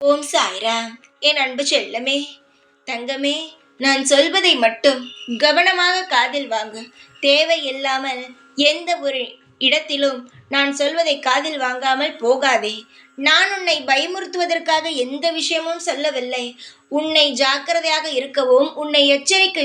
ஓம் சாய்ராம். என் அன்பு செல்லமே, தங்கமே, நான் சொல்வதை மட்டும் கவனமாக காதில் வாங்கு. தேவையில்லாமல் எந்த ஒரு இடத்திலும் நான் சொல்வதை காதில் வாங்காமல் போகாதே. நான் உன்னை பயமுறுத்துவதற்காக எந்த விஷயமும் சொல்லவில்லை. உன்னை ஜாக்கிரதையாக இருக்கவும், உன்னை எச்சரிக்கை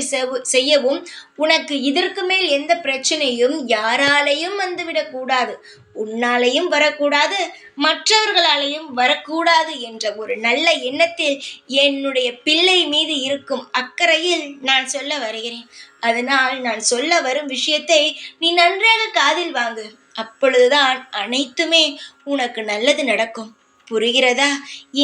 செய்யவும், உனக்கு இதற்கு மேல் எந்த பிரச்சனையும் யாராலையும் வந்துவிடக் கூடாது, உன்னாலையும் வரக்கூடாது, மற்றவர்களாலையும் வரக்கூடாது என்ற ஒரு நல்ல எண்ணத்தில் என்னுடைய பிள்ளை மீது இருக்கும் அக்கறையில் நான் சொல்ல வருகிறேன். அதனால் நான் சொல்ல வரும் விஷயத்தை நீ நன்றாக காதில் வாங்கு. அப்பொழுதுதான் அனைத்துமே உனக்கு நல்லது நடக்கும். புரிகிறதா?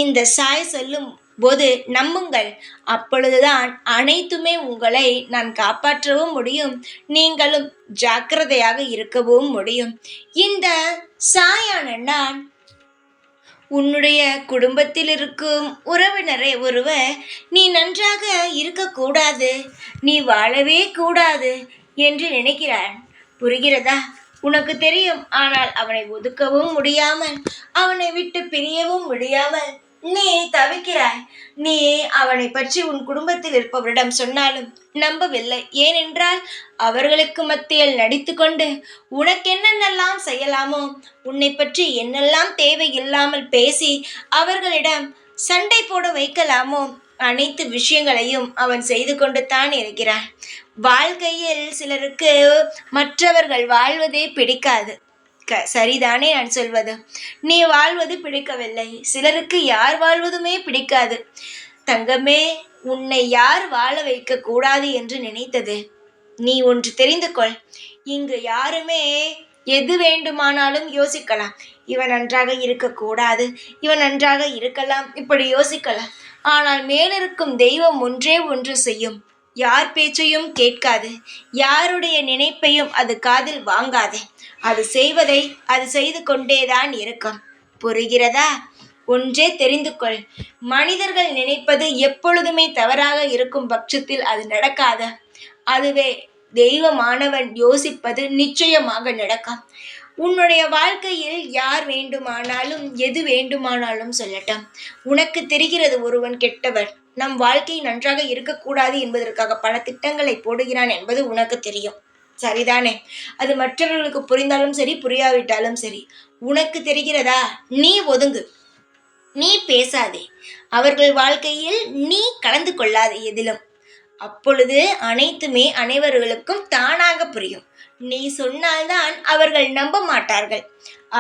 இந்த சாய் சொல்லும் போது நம்புங்கள். அப்பொழுதுதான் அனைத்துமே உங்களை நான் காப்பாற்றவும் முடியும், நீங்களும் ஜாக்கிரதையாக இருக்கவும் முடியும். இந்த சாயான நான் உன்னுடைய குடும்பத்தில் இருக்கும் உறவினரை ஒருவர் நீ நன்றாக இருக்கக்கூடாது, நீ வாழவே கூடாது என்று நினைக்கிறான். புரிகிறதா? உனக்கு தெரியும். ஆனால் அவனை ஒதுக்கவும் முடியாமல், அவனை விட்டு பிரியவும் முடியாமல் நீ தவிக்கிறாய். நீ அவனை பற்றி உன் குடும்பத்தில் இருப்பவரிடம் சொன்னாலும் நம்பவில்லை. ஏனென்றால் அவர்களுக்கு மத்தியில் நடித்து கொண்டு உனக்கு என்னென்னலாம் செய்யலாமோ, உன்னை பற்றி என்னெல்லாம் தேவையில்லாமல் பேசி அவர்களிடம் சண்டை போட வைக்கலாமோ அனைத்து விஷயங்களையும் அவன் செய்து கொண்டு தான் இருக்கிறான். வாழ்க்கையில் சிலருக்கு மற்றவர்கள் வாழ்வதே பிடிக்காது. சரிதானே நான் சொல்வது? நீ வாழ்வது பிடிக்கவில்லை. சிலருக்கு யார் வாழ்வதுமே பிடிக்காது. தங்கமே, உன்னை யார் வாழ வைக்க கூடாது என்று நினைத்தது? நீ ஒன்று தெரிந்து கொள். இங்கு யாருமே எது வேண்டுமானாலும் யோசிக்கலாம். இவன் நன்றாக இருக்கக்கூடாது, இவன் நன்றாக இருக்கலாம், இப்படி யோசிக்கலாம். ஆனால் மேலிருக்கும் தெய்வம் ஒன்றே ஒன்று செய்யும். யார் பேச்சையும் கேட்காது, யாருடைய நினைப்பையும் அது காதில் வாங்காது. அது செய்வதை அது செய்து கொண்டேதான் இருக்கும். புரிகிறதா? ஒன்றே தெரிந்து கொள். மனிதர்கள் நினைப்பது எப்பொழுதுமே தவறாக இருக்கும் பட்சத்தில் அது நடக்காது. அதுவே தெய்வமானவன் யோசிப்பது நிச்சயமாக நடக்கும். உன்னுடைய வாழ்க்கையில் யார் வேண்டுமானாலும் எது வேண்டுமானாலும் சொல்லட்டும். உனக்கு தெரிகிறது ஒருவன் கெட்டவன், நம் வாழ்க்கை நன்றாக இருக்கக்கூடாது என்பதற்காக பல திட்டங்களை போடுகிறான் என்பது உனக்கு தெரியும். சரிதானே? அது மற்றவர்களுக்கு புரிந்தாலும் சரி, புரியாவிட்டாலும் சரி, உனக்கு தெரிகிறதா? நீ ஒதுங்கு, நீ பேசாதே, அவர்கள் வாழ்க்கையில் நீ கலந்து கொள்ளாதே எதிலும். அப்பொழுது அனைத்துமே அனைவர்களுக்கும் தானாக புரியும். நீ சொன்னால்தான் அவர்கள் நம்ப மாட்டார்கள்.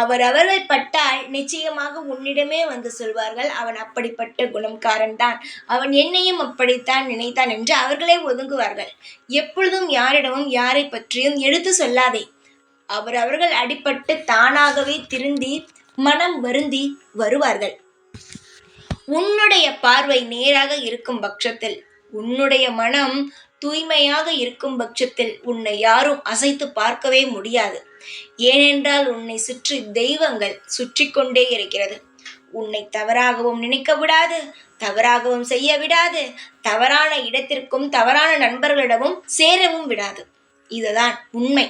அவர்கள் பட்டால் நிச்சயமாக உன்னிடமே வந்து சொல்வார்கள், அவன் அப்படிப்பட்ட குணம்காரன் தான், அவன் என்னையும் அப்படித்தான் நினைத்தான் என்று அவர்களே ஒதுங்குவார்கள். எப்பொழுதும் யாரிடமும் யாரை பற்றியும் எடுத்து சொல்லாதே. அவர்கள் அடிபட்டு தானாகவே திருந்தி மனம் வருந்தி வருவார்கள். உன்னுடைய பார்வை நேராக இருக்கும் பட்சத்தில், உன்னுடைய மனம் தூய்மையாக இருக்கும் பட்சத்தில் உன்னை யாரும் அசைத்து பார்க்கவே முடியாது. ஏனென்றால் உன்னை சுற்றி தெய்வங்கள் சுற்றி கொண்டே இருக்கிறது. உன்னை தவறாகவும் நினைக்க விடாது, தவறாகவும் செய்ய விடாது, தவறான இடத்திற்கும் தவறான நண்பர்களிடமும் சேரவும் விடாது. இதுதான் உண்மை.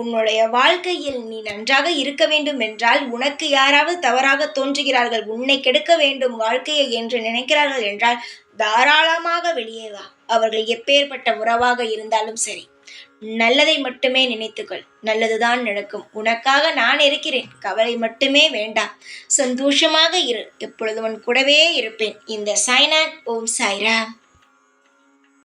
உன்னுடைய வாழ்க்கையில் நீ நன்றாக இருக்க வேண்டும் என்றால், உனக்கு யாராவது தவறாக தோன்றுகிறார்கள், உன்னை கெடுக்க வேண்டும் வாழ்க்கையை என்று நினைக்கிறார்கள் என்றால் தாராளமாக வெளியே வா. அவர்கள் எப்பேற்பட்ட உறவாக இருந்தாலும் சரி, நல்லதை மட்டுமே நினைத்துக்கள். நல்லதுதான் நடக்கும். உனக்காக நான் இருக்கிறேன். கவலை மட்டுமே வேண்டாம். சந்தோஷமாக இரு. எப்பொழுதும் உன் கூடவே இருப்பேன். இந்த சாய்நாத். ஓம் சாய்ராம்.